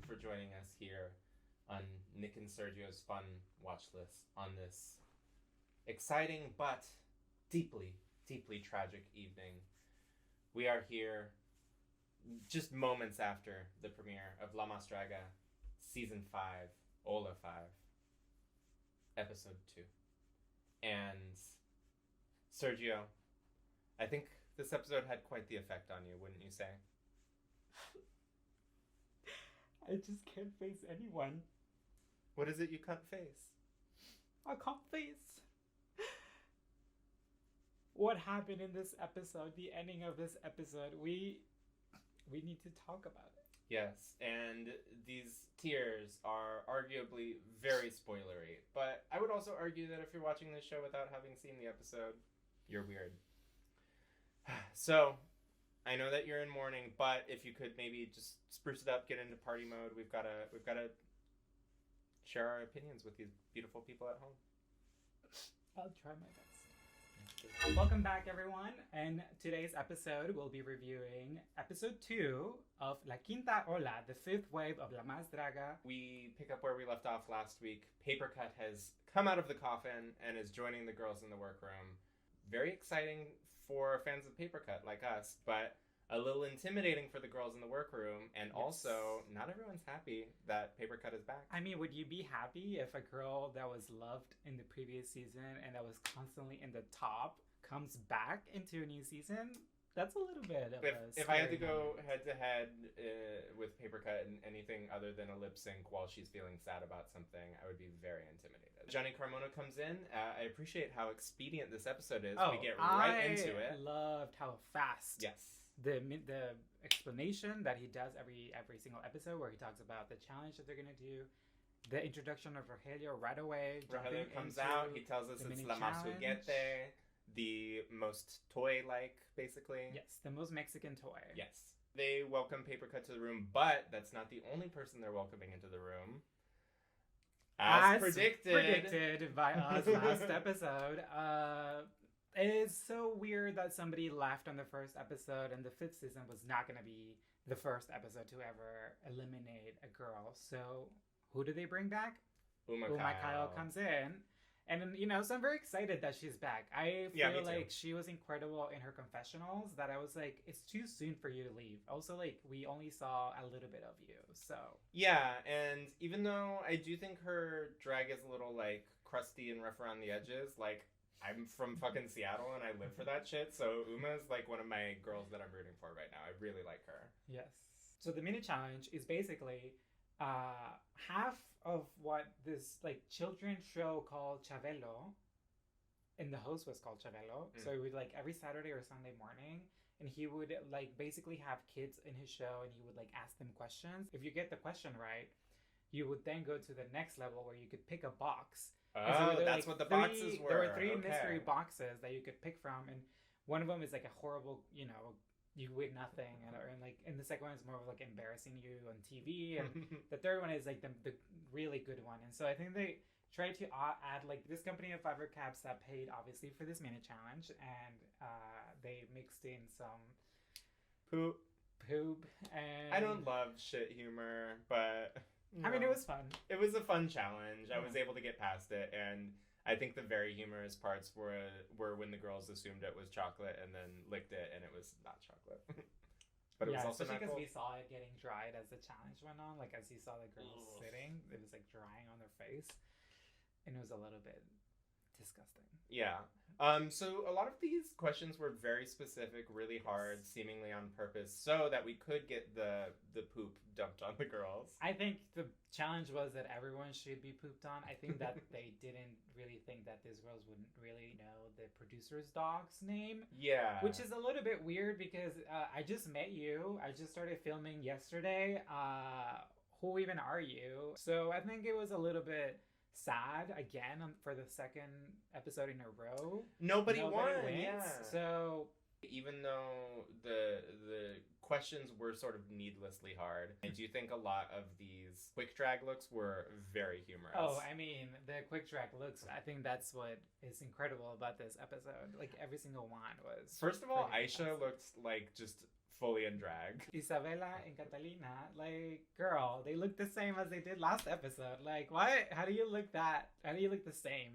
for joining us here on Nick and Sergio's fun watch list on this exciting but deeply, deeply tragic evening. We are here just moments after the premiere of Draga Season 5, Ola 5, Episode 2. And Sergio, I think this episode had quite the effect on you, wouldn't you say? I just can't face anyone. What is it you can't face? I can't face what happened in this episode, the ending of this episode. We need to talk about it. Yes, and these tears are arguably very spoilery, but I would also argue that if you're watching this show without having seen the episode, you're weird. So, I know that you're in mourning, but if you could maybe just spruce it up, get into party mode, we've got to share our opinions with these beautiful people at home. I'll try my best. Welcome back, everyone. And today's episode, we'll be reviewing episode 2 of La Quinta Ola, the fifth wave of La Más Draga. We pick up where we left off last week. Papercut has come out of the coffin and is joining the girls in the workroom. Very exciting for fans of Papercut like us, but a little intimidating for the girls in the workroom, and also not everyone's happy that Papercut is back. I mean, would you be happy if a girl that was loved in the previous season and that was constantly in the top comes back into a new season? That's a little bit of if I had to go head-to-head with Papercut in anything other than a lip sync while she's feeling sad about something, I would be very intimidated. Johnny Carmona comes in. I appreciate how expedient this episode is. We get right into it. I loved how fast. Yes. The explanation that he does every single episode, where he talks about the challenge that they're gonna do, the introduction of Rogelio right away. Rogelio comes out. He tells us it's La Más Juguete, the most toy-like, basically. Yes, the most Mexican toy. Yes. They welcome Papercut to the room, but that's not the only person they're welcoming into the room. As predicted by us last episode. It is so weird that somebody left on the first episode, and the fifth season was not going to be the first episode to ever eliminate a girl. So who do they bring back? Uma Kyle comes in. And, so I'm very excited that she's back. I feel like she was incredible in her confessionals, that I was like, it's too soon for you to leave. Also, like, we only saw a little bit of you, so. Yeah, and even though I do think her drag is a little, like, crusty and rough around the edges, like, I'm from fucking Seattle and I live for that shit, so Uma's, like, one of my girls that I'm rooting for right now. I really like her. Yes. So the mini challenge is basically half of what this children's show called Chavelo, and the host was called Chavelo. So it would every Saturday or Sunday morning, and he would basically have kids in his show, and he would ask them questions. If you get the question right, you would then go to the next level where you could pick a box. Oh, so that's what the boxes were. There were three mystery boxes that you could pick from, and one of them is a horrible, you win nothing, and the second one is more of embarrassing you on TV, and the third one is the really good one. And so I think they tried to add this company of fiber caps that paid obviously for this mini challenge, and they mixed in some poop, and I don't love shit humor, but I mean, it was fun. It was a fun challenge. I was able to get past it, and I think the very humorous parts were when the girls assumed it was chocolate and then licked it, and it was not chocolate. But it was also not because cool. we saw it getting dried as the challenge went on. As you saw the girls sitting, it was drying on their face, and it was a little bit disgusting. Yeah. So a lot of these questions were very specific, really hard, seemingly on purpose, so that we could get the poop dumped on the girls. I think the challenge was that everyone should be pooped on. I think that they didn't really think that these girls wouldn't really know the producer's dog's name. Yeah. Which is a little bit weird because I just met you. I just started filming yesterday. Who even are you? So I think it was a little bit sad again for the second episode in a row. Nobody won. Wins. Yeah. So even though the questions were sort of needlessly hard. And do you think a lot of these quick drag looks were very humorous? Oh, I mean, the quick drag looks, I think that's what is incredible about this episode. Like, every single one was... First of all, pretty Aisha fantastic. looked like just fully in drag. Isabella and Catalina, like, girl, they look the same as they did last episode. Like, what? How do you look the same?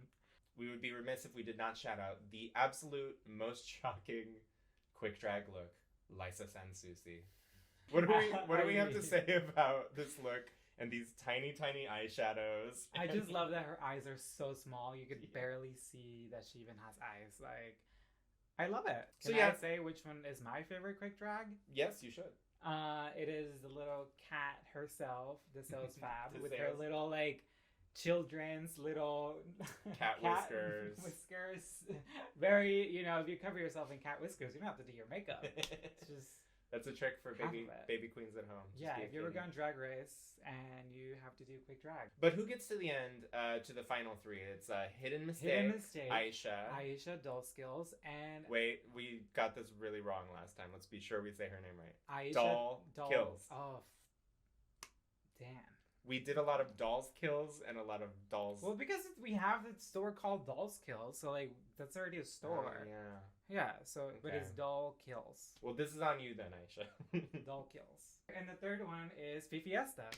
We would be remiss if we did not shout out the absolute most shocking quick drag look, Liza Sansusi. What do we have to say about this look and these tiny eyeshadows? I just love that her eyes are so small. You could barely see that she even has eyes. Like, I love it. Can I say which one is my favorite quick drag? Yes, you should. It is the little cat herself, the Sales Fab, with her Deseos. little, like, children's little Cat whiskers. Whiskers. Very, you know, if you cover yourself in cat whiskers, you don't have to do your makeup. It's just... That's a trick for half baby of it. baby queens at home. Just Yeah, be a if you ever kitty. go on Drag Race and you have to do quick drag. But who gets to the end, to the final three? It's Hidden Mistake, Hidden Mistake, Aisha. Dull Skills, and Wait, we got this really wrong last time. Let's be sure we say her name right. Aisha Doll Kills. Oh, damn. We did a lot of dolls kills and a lot of dolls. Well, because we have a store called Dolls Kills, so like that's already a store. Yeah. Yeah. So, but it's Okay. Doll Kills. Well, this is on you then, Aisha. Doll Kills. And the third one is Fifiesta.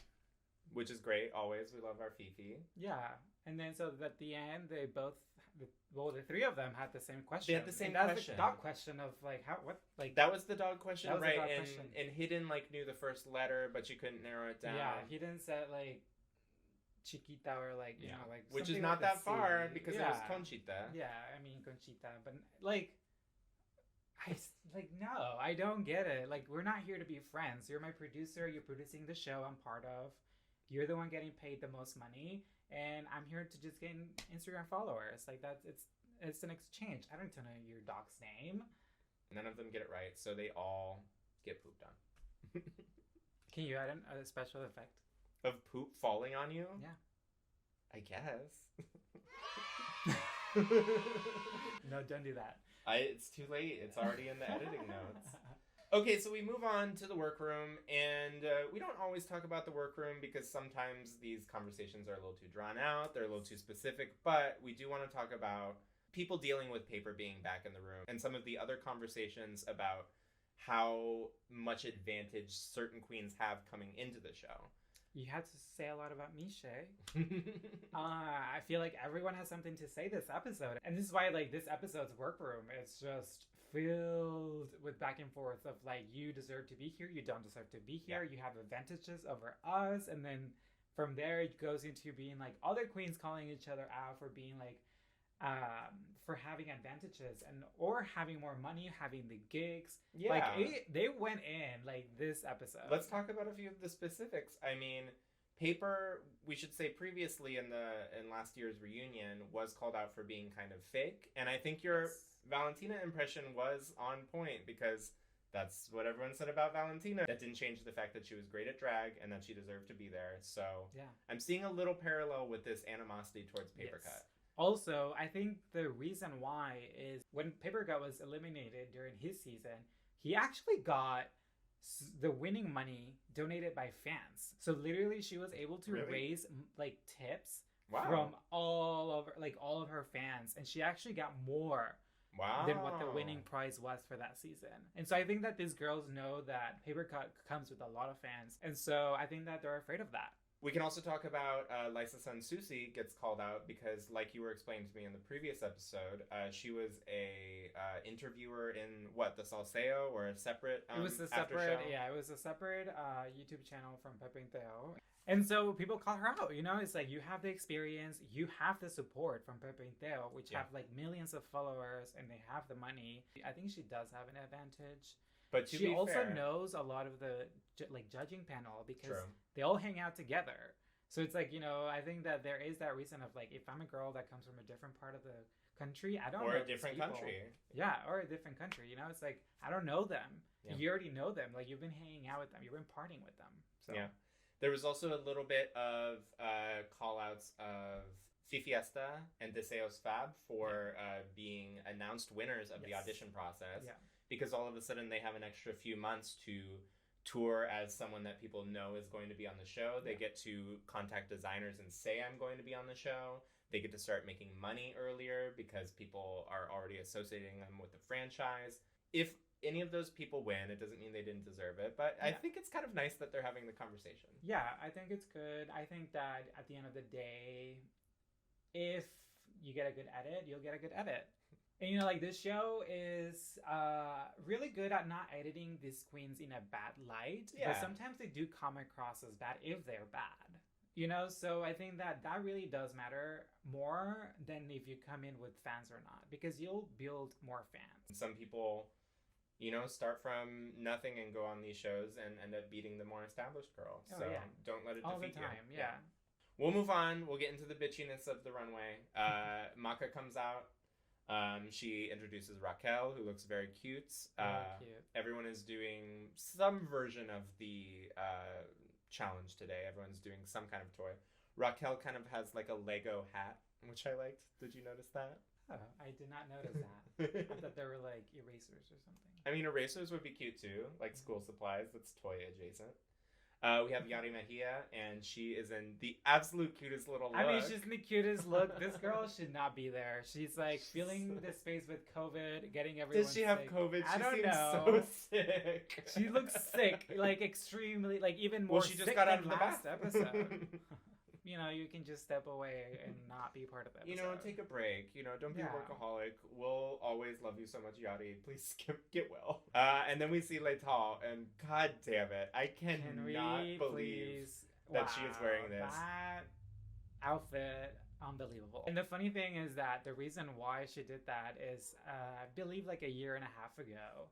Which is great. Always, we love our Fifi. Yeah. And then so at the end, they both, the three of them had the same question. They had the same and that's question. The dog question of like how what like That was the dog question, That was the right? dog and question. and Hidden like knew the first letter, but she couldn't narrow it down. Yeah, he didn't say like Chiquita or like you know like which is something not like a that far C. because yeah. it was Conchita. Yeah, I mean Conchita, but like no, I don't get it. Like we're not here to be friends. You're my producer. You're producing the show I'm part of. You're the one getting paid the most money, and I'm here to just gain Instagram followers. Like that's it's an exchange. I don't know your dog's name. None of them get it right, so they all get pooped on. Can you add a special effect? Of poop falling on you? Yeah. I guess. No, don't do that. It's too late. It's already in the editing notes. Okay, so we move on to the workroom, and we don't always talk about the workroom because sometimes these conversations are a little too drawn out, they're a little too specific, but we do want to talk about people dealing with paper being back in the room and some of the other conversations about how much advantage certain queens have coming into the show. You had to say a lot about Miche. I feel like everyone has something to say this episode. And this is why, like, this episode's workroom is just filled with back and forth of, like, you deserve to be here, you don't deserve to be here, you have advantages over us. And then from there, it goes into being, like, other queens calling each other out for being, like, for having advantages and or having more money, having the gigs. Yeah. Like, they went in, like, this episode. Let's talk about a few of the specifics. I mean, paper, we should say previously in last year's reunion, was called out for being kind of fake. And I think your Valentina impression was on point because that's what everyone said about Valentina. That didn't change the fact that she was great at drag and that she deserved to be there. So yeah. I'm seeing a little parallel with this animosity towards Paper Cut. Also, I think the reason why is when Paper Cut was eliminated during his season, he actually got the winning money donated by fans. So literally she was able to raise like tips from all of her fans, and she actually got more than what the winning prize was for that season. And so I think that these girls know that Paper Cut comes with a lot of fans, and so I think that they're afraid of that. We can also talk about Liza Sansusi gets called out because, like you were explaining to me in the previous episode, she was a interviewer in the Salseo or a separate it was a after separate show? Yeah, it was a separate YouTube channel from Pepe and Theo. And so people call her out, you know, it's like you have the experience, you have the support from Pepe and Theo, which have like millions of followers and they have the money. I think she does have an advantage. But she also knows a lot of the judging panel because they all hang out together. So it's like, you know, I think that there is that reason of like, if I'm a girl that comes from a different part of the country, I don't know. Or a different country. Yeah, or a different country. You know, it's like, I don't know them. Yeah. You already know them. Like, you've been hanging out with them. You've been partying with them. So. Yeah. There was also a little bit of call-outs of Fifiesta and Deseos Fab for being announced winners of the audition process. Yeah. because all of a sudden they have an extra few months to tour as someone that people know is going to be on the show. They get to contact designers and say, I'm going to be on the show. They get to start making money earlier because people are already associating them with the franchise. If any of those people win, it doesn't mean they didn't deserve it, but I think it's kind of nice that they're having the conversation. Yeah, I think it's good. I think that at the end of the day, if you get a good edit, you'll get a good edit. And you know, like, this show is really good at not editing these queens in a bad light. Yeah. But sometimes they do come across as bad if they're bad. You know, so I think that really does matter more than if you come in with fans or not, because you'll build more fans. Some people, you know, start from nothing and go on these shows and end up beating the more established girl. Oh, so yeah. don't let it All the defeat time, you. yeah. We'll move on. We'll get into the bitchiness of the runway. Maka comes out. She introduces Raquel, who looks very cute. Cute. Everyone is doing some version of the challenge today. Everyone's doing some kind of toy. Raquel kind of has like a Lego hat, which I liked. Did you notice that? Oh, I did not notice that. I thought they were like erasers or something. I mean, erasers would be cute too, like school supplies. That's toy adjacent. We have Yari Mejia, and she is in the absolute cutest little look. I mean, she's in the cutest look. This girl should not be there. She's like filling the space with COVID, getting everyone Does she have sick. COVID? I don't seems know. so sick. She looks sick, like extremely, like even more Well, she just sick got out than of the last bath. episode. You know, you can just step away and not be part of it. You know, take a break. You know, don't be a workaholic. We'll always love you so much, Yari. Please get well. And then we see Letal, and god damn it, I cannot believe that she is wearing this. That outfit, unbelievable. And the funny thing is that the reason why she did that is, I believe, like a year and a half ago,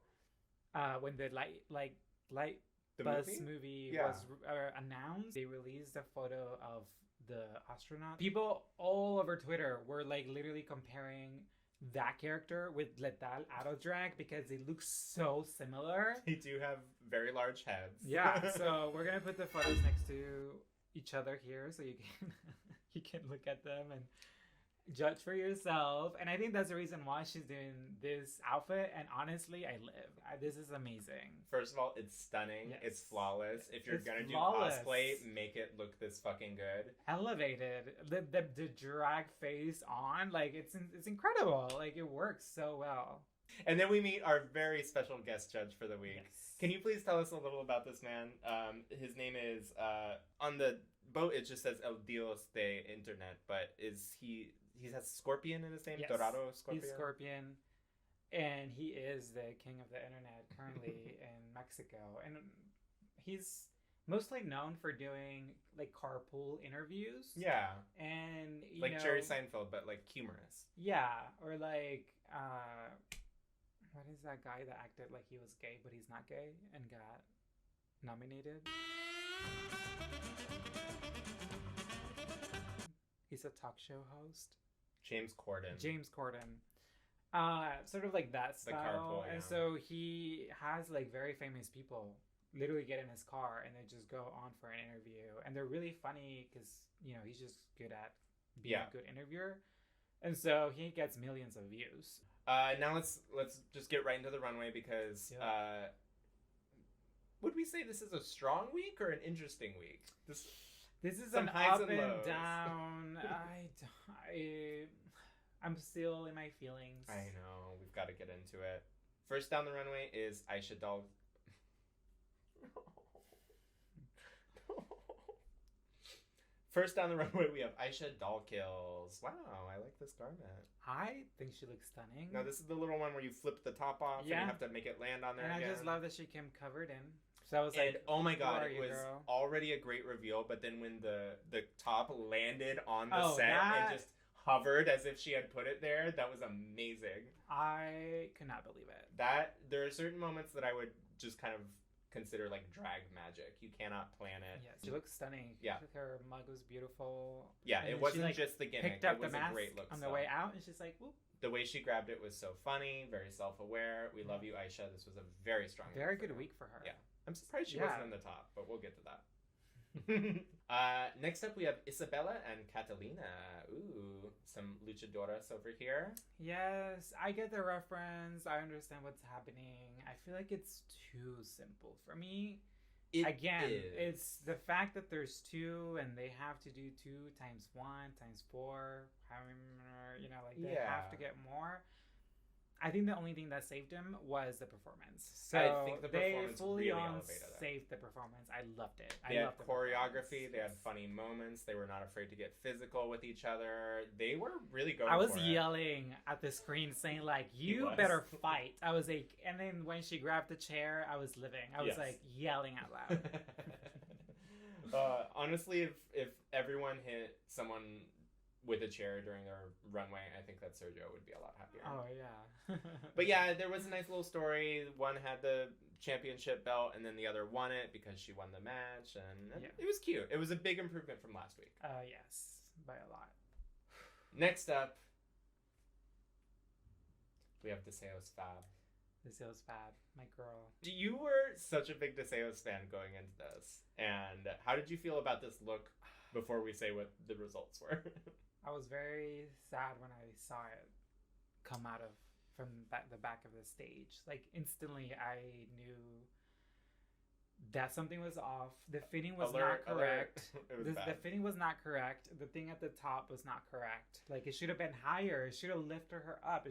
when the The Buzz movie Yeah. was announced, they released a photo of the astronaut. People all over Twitter were like literally comparing that character with Letal out of drag because they look so similar. They do have very large heads. Yeah, so we're gonna put the photos next to each other here so you can you can look at them and judge for yourself. And I think that's the reason why she's doing this outfit. And honestly, I live. This is amazing. First of all, it's stunning. Yes. It's flawless. If you're gonna flawless. do cosplay, make it look this fucking good. Elevated. The drag face on, like it's incredible. Like it works so well. And then we meet our very special guest judge for the week. Yes. Can you please tell us a little about this man? His name is on the boat. It just says El Dios de Internet, but he has Scorpion in his name? Yes. Dorado Scorpion? He's Scorpion. And he is the king of the internet currently in Mexico. And he's mostly known for doing like carpool interviews. Yeah. And you like know, Jerry Seinfeld, but like humorous. Yeah. Or like what is that guy that acted like he was gay but he's not gay and got nominated? He's a talk show host. James Corden. Sort of like that style. carpool, yeah. And so he has like very famous people literally get in his car and they just go on for an interview. And they're really funny because, you know, he's just good at being a good interviewer. And so he gets millions of views. Now let's just get right into the runway because would we say this is a strong week or an interesting week? This is some an highs up and and lows. down. I'm still in my feelings. I know, we've got to get into it. First down the runway is Aisha Doll. First down the runway, we have Aisha Doll Kills. Wow, I like this garment. I think she looks stunning. Now, this is the little one where you flip the top off and you have to make it land on there and again. I just love that she came covered in. So I was and like, oh my god, it you, was girl? already a great reveal, but then when the top landed on the Oh, set that- and just hovered as if she had put it there, that was amazing. I could not believe it. There are certain moments that I would just kind of consider like drag magic. You cannot plan it. Yes, she looks stunning. Yeah. Her mug was beautiful. Yeah, And it then wasn't she, like, just the gimmick. picked up it was the mask a great look on still. the way out, and she's like, whoop. The way she grabbed it was so funny, very self-aware. We love you, Aisha. This was a very strong Very week for good her. week for her. Yeah. I'm surprised she Yeah. wasn't in the top, but we'll get to that. Next up, we have Isabella and Catalina. Ooh, some luchadoras over here. Yes, I get the reference. I understand what's happening. I feel like it's too simple for me. Again, it's the fact that there's two and they have to do 2 times 1 times 4. You know, like they have to get more. I think the only thing that saved him was the performance. So I think the performance they fully really on elevated it. saved the performance. I loved it. They had choreography. They had funny moments. They were not afraid to get physical with each other. They were really going. I was for yelling at the screen, saying like, "You better fight!" I was like, and then when she grabbed the chair, I was living. I was like yelling out loud. Honestly, if everyone hit someone with a chair during their runway, I think that Sergio would be a lot happier. Oh yeah. But yeah, there was a nice little story. One had the championship belt and then the other won it because she won the match, and it was cute. It was a big improvement from last week. Yes, by a lot. Next up, we have Deseo's Fab. Deseo's Fab, my girl. You were such a big Deseo's fan going into this, and how did you feel about this look before we say what the results were? I was very sad when I saw it come out from the back of the stage. Like instantly, I knew that something was off. The fitting was not correct. The fitting was not correct. The thing at the top was not correct. Like it should have been higher. It should have lifted her up.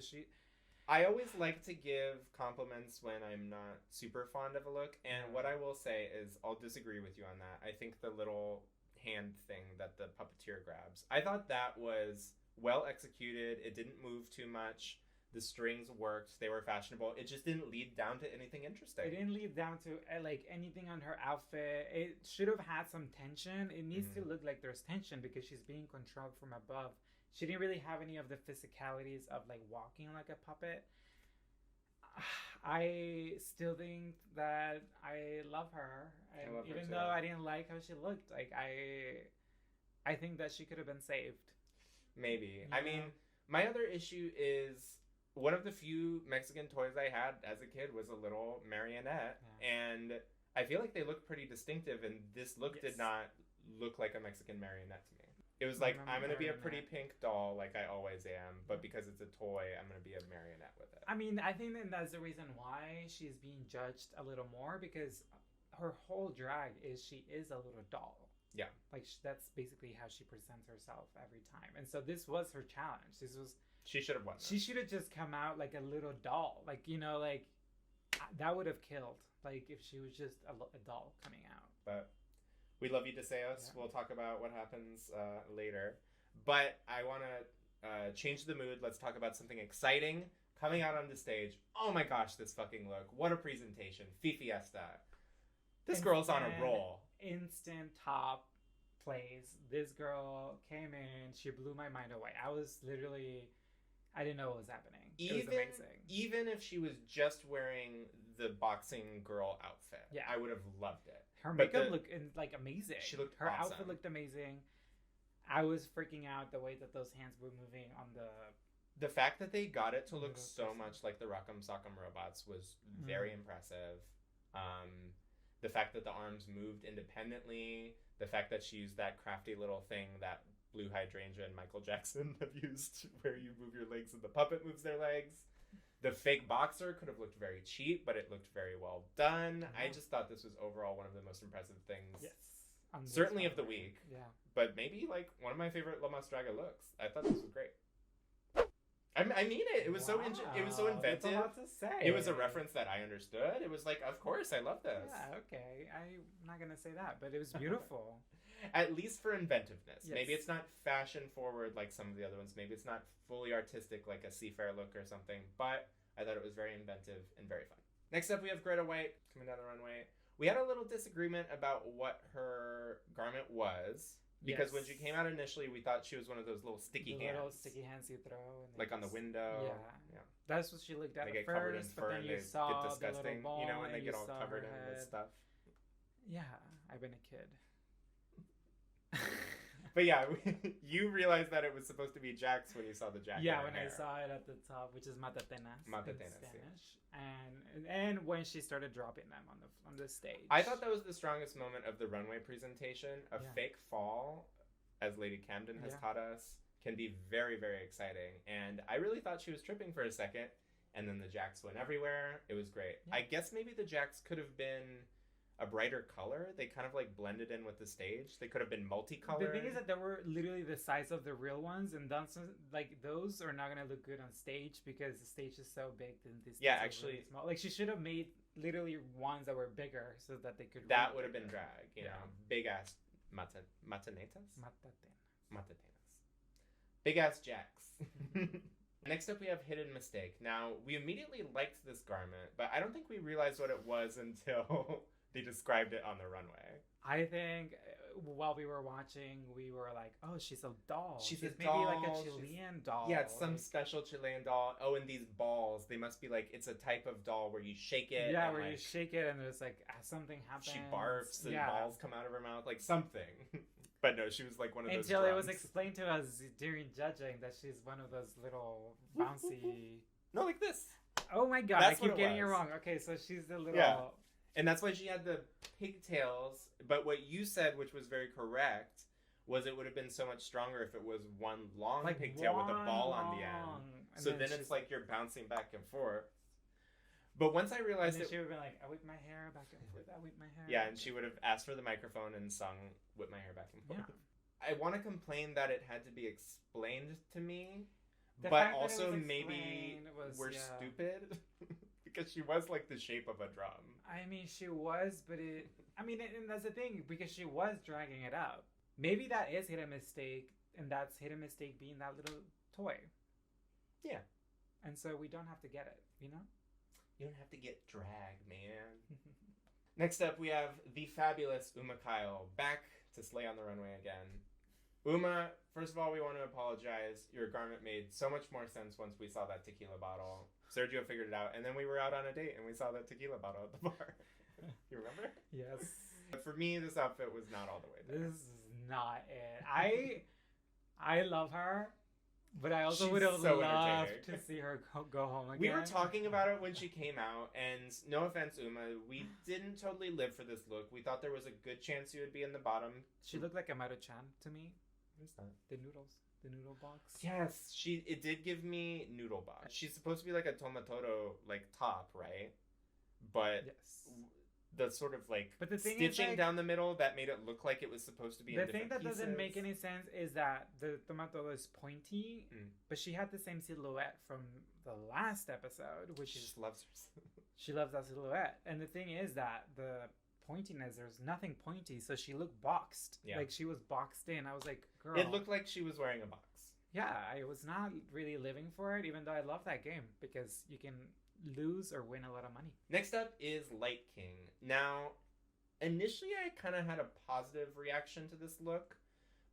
I always like to give compliments when I'm not super fond of a look, and what I will say is I'll disagree with you on that. I think the little hand thing that the puppeteer grabs, I thought that was well executed. It didn't move too much. The strings worked. They were fashionable. It just didn't lead down to anything interesting. It didn't lead down to like anything on her outfit. It should have had some tension. It needs to look like there's tension because she's being controlled from above. She didn't really have any of the physicalities of like walking like a puppet. I still think that I love her, and even though I didn't like how she looked, like I think that she could have been saved. Maybe. I mean, my other issue is one of the few Mexican toys I had as a kid was a little marionette, and I feel like they look pretty distinctive, and this look did not look like a Mexican marionette to me. It was like, I'm going to be a pretty pink doll like I always am, but because it's a toy, I'm going to be a marionette with it. I mean, I think that that's the reason why she's being judged a little more, because her whole drag is she is a little doll. Yeah. Like, that's basically how she presents herself every time. And so this was her challenge. She should have won. She should have just come out like a little doll. Like, you know, like, that would have killed. Like, if she was just a doll coming out. But we love you, Deseos. Yeah. We'll talk about what happens later. But I want to change the mood. Let's talk about something exciting coming out on the stage. Oh my gosh, this fucking look. What a presentation. Fiesta. This girl's on a roll. Instant top plays. This girl came in. She blew my mind away. I didn't know what was happening. It was amazing. Even if she was just wearing the boxing girl outfit, I would have loved it. Her makeup looked like amazing. She looked Her awesome. outfit looked amazing. I was freaking out the way that those hands were moving on the fact that they got it to look so much like the Rock'em Sock'em robots was very impressive. The fact that the arms moved independently, the fact that she used that crafty little thing that Blue Hydrangea and Michael Jackson have used, where you move your legs and the puppet moves their legs. The fake boxer could have looked very cheap, but it looked very well done. I just thought this was overall one of the most impressive things. Yes. Certainly of the week. Yeah. But maybe like one of my favorite La Mas Draga looks. I thought this was great. I mean it. It was so inventive. That's a lot to say. It was a reference that I understood. It was like, of course, I love this. Yeah, okay. I'm not going to say that, but it was beautiful. At least for inventiveness. Yes. Maybe it's not fashion forward like some of the other ones. Maybe it's not fully artistic like a Seafair look or something. But I thought it was very inventive and very fun. Next up, we have Greta White coming down the runway. We had a little disagreement about what her garment was. Because when she came out initially, we thought she was one of those little sticky hands. Little sticky hands you throw. And like on the window. Yeah. That's what she looked at they get first, covered in fur, but then you saw get disgusting, the little ball, you know, and they get all saw covered her in head. this stuff. Yeah, I've been a kid. But yeah, you realized that it was supposed to be Jax when you saw the jacket. Yeah, when I saw it at the top, which is Matatenas in Spanish, and when she started dropping them on the stage. I thought that was the strongest moment of the runway presentation. A fake fall, as Lady Camden has taught us, can be very, very exciting. And I really thought she was tripping for a second, and then the jacks went everywhere. It was great. Yeah. I guess maybe the jacks could have been a brighter color. They kind of like blended in with the stage. They could have been multicolored. The thing is that they were literally the size of the real ones, and like those are not gonna look good on stage because the stage is so big and this. Yeah, actually, really small. Like she should have made literally ones that were bigger so that they could. That would have been drag, you know, big ass matanetas. Big ass jacks. Next up, we have Hidden Mistake. Now, we immediately liked this garment, but I don't think we realized what it was until they described it on the runway. I think while we were watching, we were like, "Oh, she's a doll. She's maybe doll. like a Chilean doll. Yeah, it's some special Chilean doll. Oh, and these balls, they must be like, it's a type of doll where you shake it. Yeah, where like, you shake it and there's like something happens. She barfs and balls come out of her mouth, like something. But no, she was like one of those Until drums. it was explained to us during judging that she's one of those little bouncy... No, like this. Oh my god, I keep getting it wrong. Okay, so she's the little... Yeah. And that's why she had the pigtails. But what you said, which was very correct, was it would have been so much stronger if it was one long pigtail with a ball on the end. So then it's like you're bouncing back and forth. But once I realized she would have been like, I whip my hair back and forth, I whip my hair. Yeah, and she would have asked for the microphone and sung Whip My Hair Back and Forth. Yeah. I want to complain that it had to be explained to me, but also maybe we're stupid. Because she was like the shape of a drum. I mean, she was, but and that's the thing, because she was dragging it up. Maybe that is Hidden Mistake, and that's Hidden Mistake being that little toy. Yeah. And so we don't have to get it, you know? You don't have to get dragged, man. Next up, we have the fabulous Uma Kyle, back to slay on the runway again. Uma, first of all, we want to apologize. Your garment made so much more sense once we saw that tequila bottle. Sergio figured it out, and then we were out on a date, and we saw that tequila bottle at the bar. You remember? Yes. But for me, this outfit was not all the way there. This is not it. I love her. But I also would have loved to see her go home again. We were talking about it when she came out, and no offense, Uma, we didn't totally live for this look. We thought there was a good chance you would be in the bottom. She looked like a Maru-chan to me. What is that? The noodles. The noodle box. Yes, it did give me noodle box. She's supposed to be like a tomatoro, like, top, right? But... Yes. The sort of like stitching down the middle that made it look like it was supposed to be in different pieces. The thing that doesn't make any sense is that the tomato is pointy, but she had the same silhouette from the last episode, which she just loves her. She loves that silhouette, and the thing is that the pointiness, there's nothing pointy, so she looked boxed. Yeah. Like she was boxed in. I was like, girl. It looked like she was wearing a box. Yeah, I was not really living for it, even though I love that game because you can lose or win a lot of money. Next up is Light King. Now, initially I kind of had a positive reaction to this look,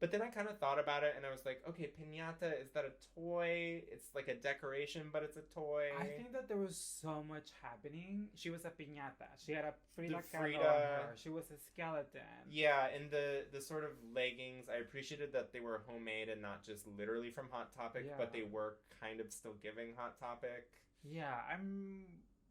but then I kind of thought about it and I was like, okay, piñata, is that a toy? It's like a decoration, but it's a toy. I think that there was so much happening. She was a piñata. She had a Frida candle on her. She was a skeleton. Yeah, and the sort of leggings, I appreciated that they were homemade and not just literally from Hot Topic, but they were kind of still giving Hot Topic. Yeah,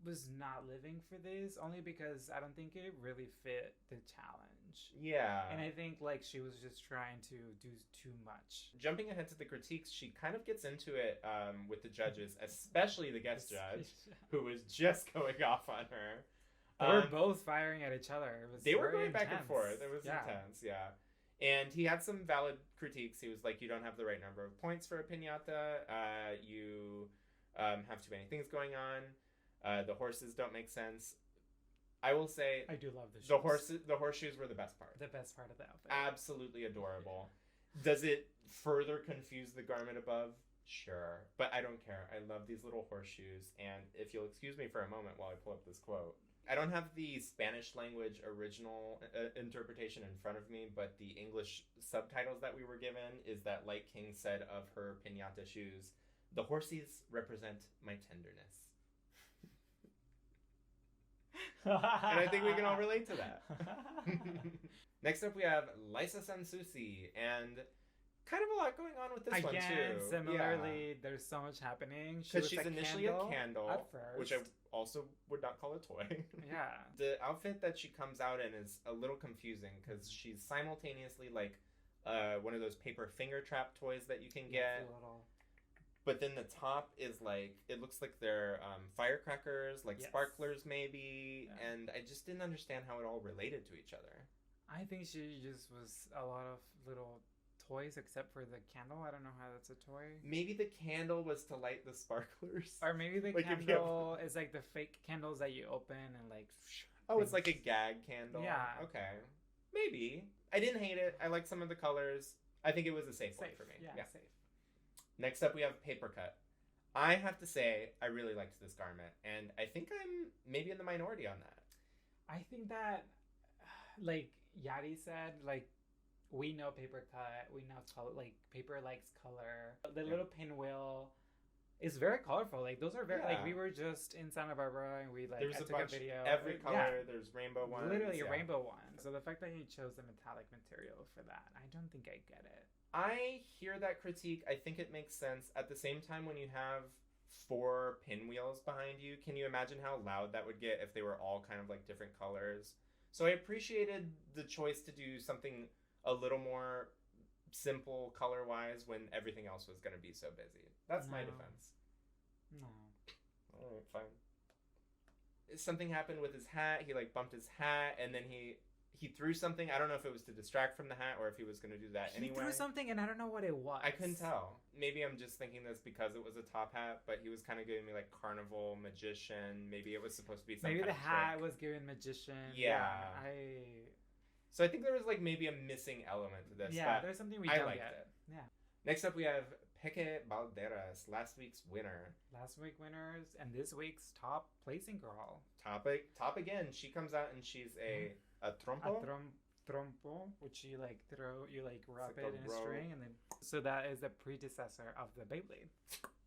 was not living for this only because I don't think it really fit the challenge. Yeah. And I think like she was just trying to do too much. Jumping ahead to the critiques, she kind of gets into it with the judges, especially the guest judge, who was just going off on her. They were both firing at each other. They were going back and forth. It was intense, yeah. And he had some valid critiques. He was like, you don't have the right number of points for a piñata. You... have too many things going on. The horses don't make sense. I will say I do love the shoes. The horseshoes were the best part. The best part of the outfit. Absolutely adorable. Does it further confuse the garment above? Sure. But I don't care. I love these little horseshoes. And if you'll excuse me for a moment while I pull up this quote. I don't have the Spanish language original interpretation in front of me, but the English subtitles that we were given is that Light King said of her piñata shoes, "The horses represent my tenderness." And I think we can all relate to that. Next up, we have Liza Sansusi, and kind of a lot going on with this one, too. Similarly, there's so much happening. Because she's initially a candle, at first. Which I also would not call a toy. Yeah. The outfit that she comes out in is a little confusing, because she's simultaneously, like, one of those paper finger trap toys that you can Yeah, get. it's a little... But then the top is like, it looks like they're firecrackers, like Yes. sparklers maybe. Yeah. And I just didn't understand how it all related to each other. I think she just was a lot of little toys, except for the candle. I don't know how that's a toy. Maybe the candle was to light the sparklers. Or maybe the Like if you candle is like the fake candles that you open and like... Oh, it's like a gag candle? Yeah. Okay. Maybe. I didn't hate it. I like some of the colors. I think it was a safe one for me. Yeah, safe. Next up, we have paper cut. I have to say, I really liked this garment, and I think I'm maybe in the minority on that. I think that, like Yadi said, like, we know paper cut, we know color, like, paper likes color. The little pinwheel is very colorful. Like, those are very, like, we were just in Santa Barbara, and we, like, There's took a bunch, a video. every color, there's rainbow ones. Literally a rainbow one. So the fact that he chose the metallic material for that, I don't think I get it. I hear that critique. I think it makes sense. At the same time, when you have 4 pinwheels behind you, can you imagine how loud that would get if they were all kind of like different colors? So I appreciated the choice to do something a little more simple color-wise when everything else was going to be so busy. That's my defense. No. All right, fine. Something happened with his hat. He like bumped his hat, and then he threw something. I don't know if it was to distract from the hat or if he was going to do that anyway. He threw something, and I don't know what it was. I couldn't tell. Maybe I'm just thinking this because it was a top hat, but he was kind of giving me like carnival magician. Maybe it was supposed to be some Maybe kind the of hat trick. was giving magician. Yeah. So I think there was like maybe a missing element to this. Yeah, but there's something we I don't liked get. it. Yeah. Next up, we have Peque Balderas, last week's winner. Last week winners and this week's top placing girl. Top again. She comes out and she's a trompo. Trompo, which you like throw, you like wrap like it in a string, and then so that is the predecessor of the Beyblade.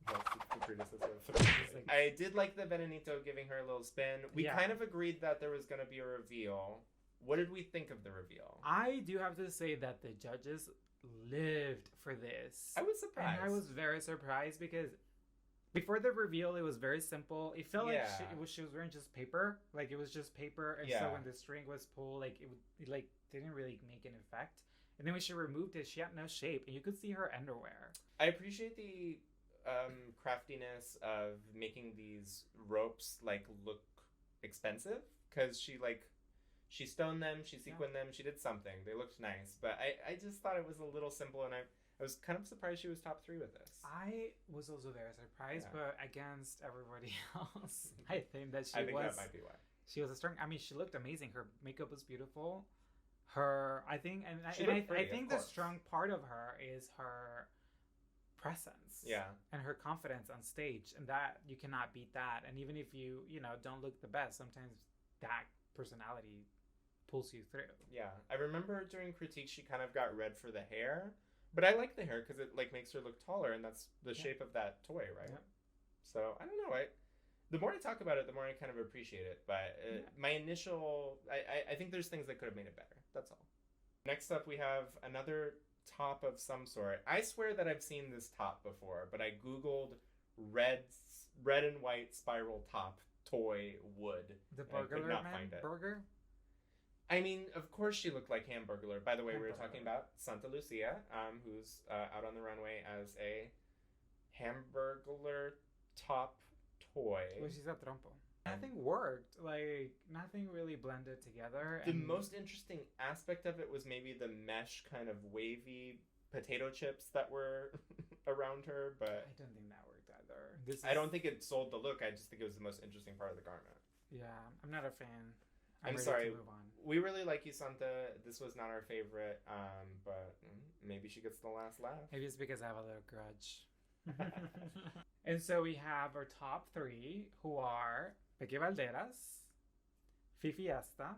Yes, it's the predecessor of the I did like the Venenito giving her a little spin. We kind of agreed that there was going to be a reveal. What did we think of the reveal? I do have to say that the judges lived for this. I was surprised. And I was very surprised because before the reveal, it was very simple. It felt like she was wearing just paper. Like, it was just paper. And so when the string was pulled, like, it like, didn't really make an effect. And then when she removed it, she had no shape. And you could see her underwear. I appreciate the craftiness of making these ropes, like, look expensive. Because she stoned them, she sequined them, she did something. They looked nice. But I just thought it was a little simple, and I was kind of surprised she was top 3 with this. I was also very surprised, but against everybody else, I think that that might be why. She was a strong. I mean, she looked amazing. Her makeup was beautiful. I think the strong part of her is her presence. Yeah. And her confidence on stage, and that you cannot beat that. And even if you don't look the best, sometimes that personality pulls you through. Yeah. I remember during critique she kind of got red for the hair. But I like the hair because it like makes her look taller, and that's the shape of that toy, right? Yeah. So I don't know. The more I talk about it, the more I kind of appreciate it. But my initial, I think there's things that could have made it better. That's all. Next up, we have another top of some sort. I swear that I've seen this top before, but I googled red and white spiral top toy wood. The burglar man burger. I mean, of course she looked like Hamburglar. By the way, we were talking about Santa Lucia, who's out on the runway as a Hamburglar top toy. Well, she's a trompo. Nothing worked. Like, nothing really blended together. The most interesting aspect of it was maybe the mesh kind of wavy potato chips that were around her, but I don't think that worked either. I don't think it sold the look. I just think it was the most interesting part of the garment. Yeah, I'm not a fan. I'm sorry. We really like you, Santa. This was not our favorite, but maybe she gets the last laugh. Maybe it's because I have a little grudge. And so we have our top 3, who are Peque Valderas, Fifi Asta,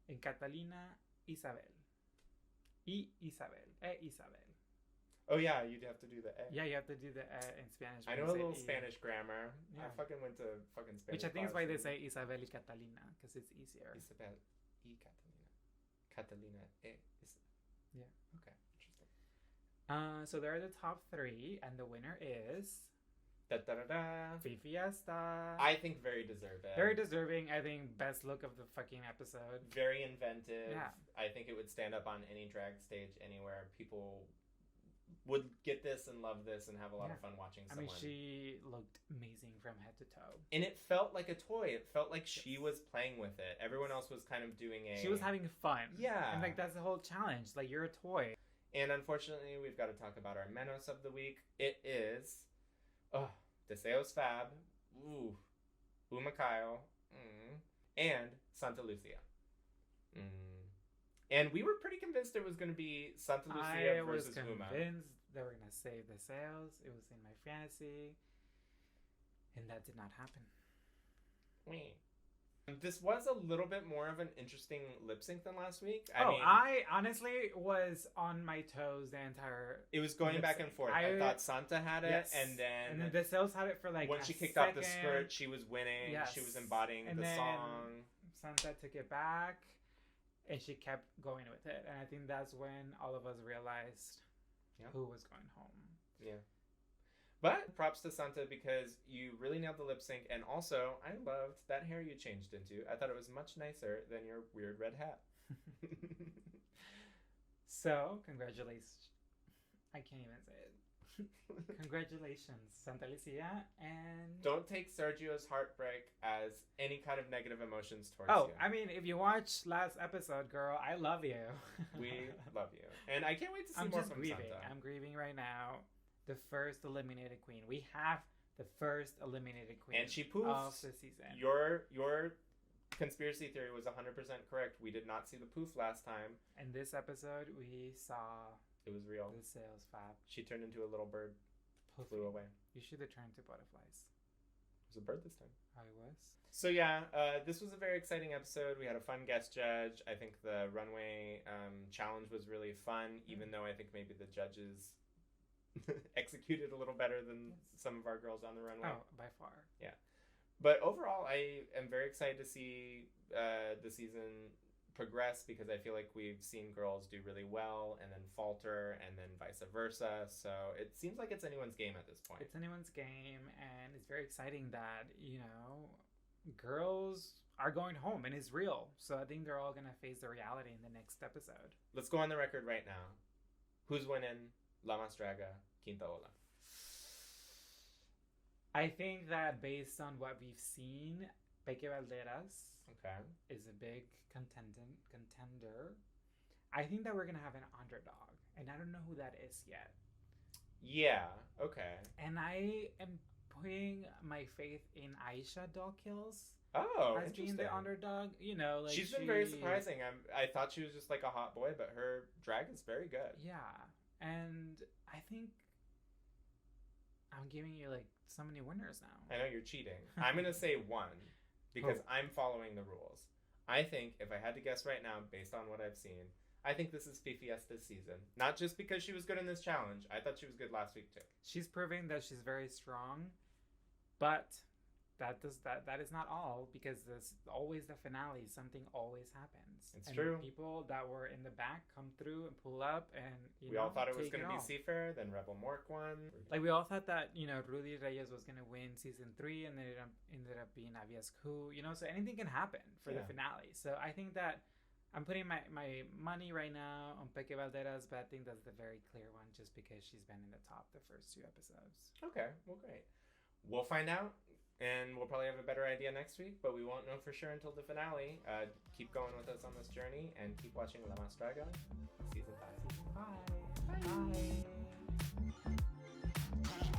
and Catalina Isabel. Isabel. Oh yeah, you'd have to do the Yeah, you have to do the in Spanish. I know a little Spanish grammar. Yeah. I fucking went to fucking Spanish. Which I think is why they say Isabel y Catalina, because it's easier. Isabel y Catalina. Catalina e Isabel. Yeah. Okay, interesting. So there are the top 3, and the winner is Da, da, da, da. Fiesta. I think very deserving. Very deserving. I think best look of the fucking episode. Very inventive. Yeah. I think it would stand up on any drag stage anywhere. People would get this and love this and have a lot of fun watching someone. I mean, she looked amazing from head to toe. And it felt like a toy. It felt like she was playing with it. Everyone else was kind of doing She was having fun. Yeah. And, like, that's the whole challenge. Like, you're a toy. And unfortunately, we've got to talk about our Menos of the week. It is... Deseos Fab. Ooh. Uma Kyle. And Santa Lucia. And we were pretty convinced it was going to be Santa Lucia versus Uma. I was convinced they were going to save the sales. It was in my fantasy. And that did not happen. This was a little bit more of an interesting lip sync than last week. I honestly was on my toes the entire... It was going back and forth. I thought Santa had it, and then the sales had it for like when she kicked off the skirt, she was winning. Yes. She was embodying the song. Santa took it back, and she kept going with it. And I think that's when all of us realized who was going home. Yeah. But props to Santa because you really nailed the lip sync, and also I loved that hair you changed into. I thought it was much nicer than your weird red hat. So, congratulations. I can't even say it. Congratulations, Santa Lucia, and... Don't take Sergio's heartbreak as any kind of negative emotions towards you. I mean, if you watched last episode, girl, I love you. We love you. And I can't wait to see more from Santa. I'm grieving right now. The first eliminated queen. We have the first eliminated queen. And she poofs. Of the season. Your conspiracy theory was 100% correct. We did not see the poof last time. In this episode, we saw... It was real. The sales fab. She turned into a little bird. Flew away. You should have turned to butterflies. It was a bird this time. I was. So yeah, this was a very exciting episode. We had a fun guest judge. I think the runway challenge was really fun, even though I think maybe the judges... executed a little better than some of our girls on the runway. Oh, by far. Yeah. But overall, I am very excited to see the season progress because I feel like we've seen girls do really well and then falter and then vice versa. So it seems like it's anyone's game at this point. It's anyone's game, and it's very exciting that, girls are going home and it's real. So I think they're all going to face the reality in the next episode. Let's go on the record right now. Who's winning? La Mas Draga, Quinta Ola. I think that based on what we've seen, Peque Valderas is a big contender. I think that we're going to have an underdog, and I don't know who that is yet. Yeah, okay. And I am putting my faith in Aisha Dawkins. Oh, as being the underdog, she's been very surprising. I thought she was just like a hot boy, but her drag is very good. Yeah. And I think I'm giving you like so many winners now. I know you're cheating. I'm going to say one because I'm following the rules. I think if I had to guess right now, based on what I've seen, I think this is Fifi's this season. Not just because she was good in this challenge. I thought she was good last week too. She's proving that she's very strong, but that is not all, because there's always the finale. Something always happens. It's true. People that were in the back come through and pull up, and we all thought it was going to be Seafair, then Rebel Mork won. Like, we all thought that Rudy Reyes was going to win season 3, and then it ended up being Aviascu. So anything can happen for the finale. So I think that I'm putting my money right now on Peque Valderas, but I think that's the very clear one, just because she's been in the top the first 2 episodes. Okay, well, great. We'll find out. And we'll probably have a better idea next week, but we won't know for sure until the finale. Keep going with us on this journey, and keep watching La Mas Draga Season 5. Bye. Bye.